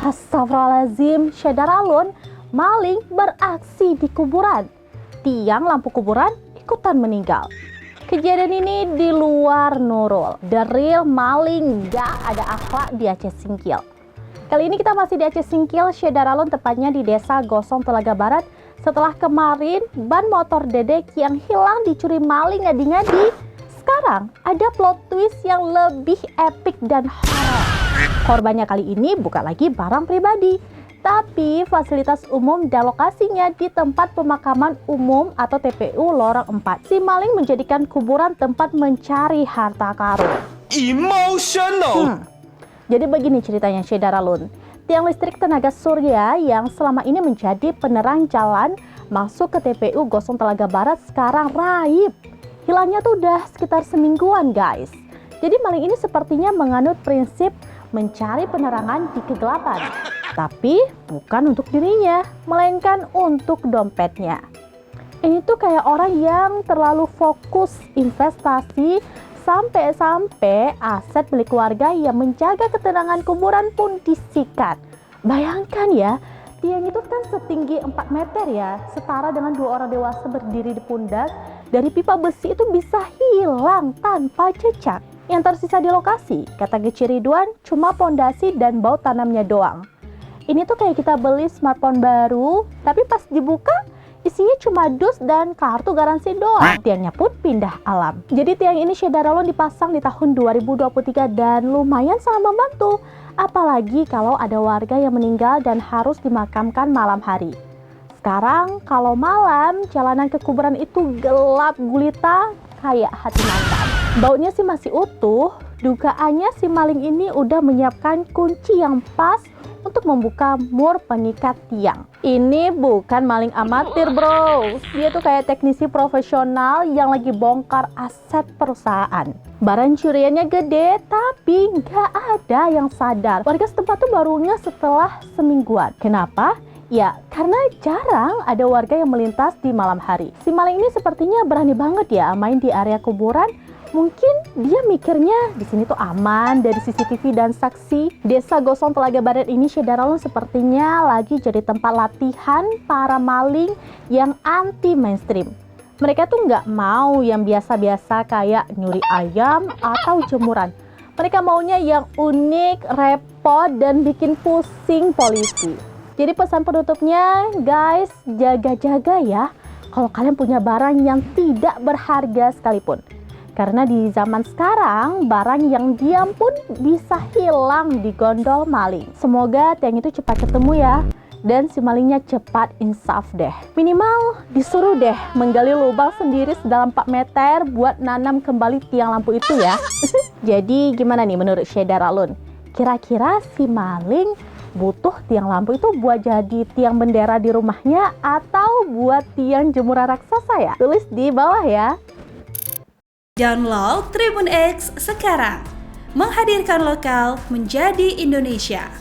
Astagfirullahaladzim, Syedaralun, maling beraksi di kuburan. Tiang lampu kuburan ikutan meninggal. Kejadian ini di luar Nurul. The real maling gak ada akhlak di Aceh Singkil. Kali ini kita masih di Aceh Singkil, Syedaralun, tepatnya di Desa Gosong, Telaga Barat. Setelah kemarin ban motor Dedek yang hilang dicuri maling ngadi-ngadi, sekarang ada plot twist yang lebih epik dan horor. Korbannya kali ini bukan lagi barang pribadi, tapi fasilitas umum dan lokasinya di tempat pemakaman umum atau TPU Lorong 4. Si maling menjadikan kuburan tempat mencari harta karun. Emotional. Jadi begini ceritanya, Syedaralun. Tiang listrik tenaga surya yang selama ini menjadi penerang jalan masuk ke TPU Gosong Telaga Barat sekarang raib. Hilangnya tuh udah sekitar semingguan, guys. Jadi maling ini sepertinya menganut prinsip mencari penerangan di kegelapan. Tapi bukan untuk dirinya, melainkan untuk dompetnya. Ini tuh kayak orang yang terlalu fokus investasi sampai-sampai aset milik keluarga yang menjaga ketenangan kuburan pun disikat. Bayangkan ya, tiang itu kan setinggi 4 meter ya, setara dengan 2 orang dewasa berdiri di pundak. Dari pipa besi itu bisa hilang tanpa jejak. Yang tersisa di lokasi, kata Geci Ridwan, cuma pondasi dan bau tanamnya doang. Ini tuh kayak kita beli smartphone baru, tapi pas dibuka isinya cuma dus dan kartu garansi doang. Tiangnya pun pindah alam. Jadi tiang ini Syedaralun dipasang di tahun 2023 dan lumayan sangat membantu. Apalagi kalau ada warga yang meninggal dan harus dimakamkan malam hari. Sekarang kalau malam jalanan ke kuburan itu gelap gulita kayak hati mantan. Baunya sih masih utuh. Dugaannya si maling ini udah menyiapkan kunci yang pas untuk membuka mur pengikat tiang. Ini bukan maling amatir, bro. Dia tuh kayak teknisi profesional yang lagi bongkar aset perusahaan. Barang curiannya gede, tapi nggak ada yang sadar. Warga setempat tuh baru ngeh setelah semingguan. Kenapa? Ya, karena jarang ada warga yang melintas di malam hari. Si maling ini sepertinya berani banget ya main di area kuburan. Mungkin dia mikirnya di sini tuh aman dari CCTV dan saksi. Desa Gosong Telaga Barat ini Syedaralun sepertinya lagi jadi tempat latihan para maling yang anti mainstream. Mereka tuh nggak mau yang biasa-biasa kayak nyuri ayam atau jemuran. Mereka maunya yang unik, repot, dan bikin pusing polisi. Jadi pesan penutupnya, guys, jaga-jaga ya kalau kalian punya barang yang tidak berharga sekalipun. Karena di zaman sekarang, barang yang diam pun bisa hilang di gondol maling. Semoga tiang itu cepat ketemu ya. Dan si malingnya cepat insaf deh. Minimal disuruh deh menggali lubang sendiri sedalam 4 meter buat nanam kembali tiang lampu itu ya. Jadi gimana nih menurut Syedaralun? Kira-kira si maling butuh tiang lampu itu buat jadi tiang bendera di rumahnya atau buat tiang jemuran raksasa ya? Tulis di bawah ya. Download Tribun X sekarang, menghadirkan lokal menjadi Indonesia.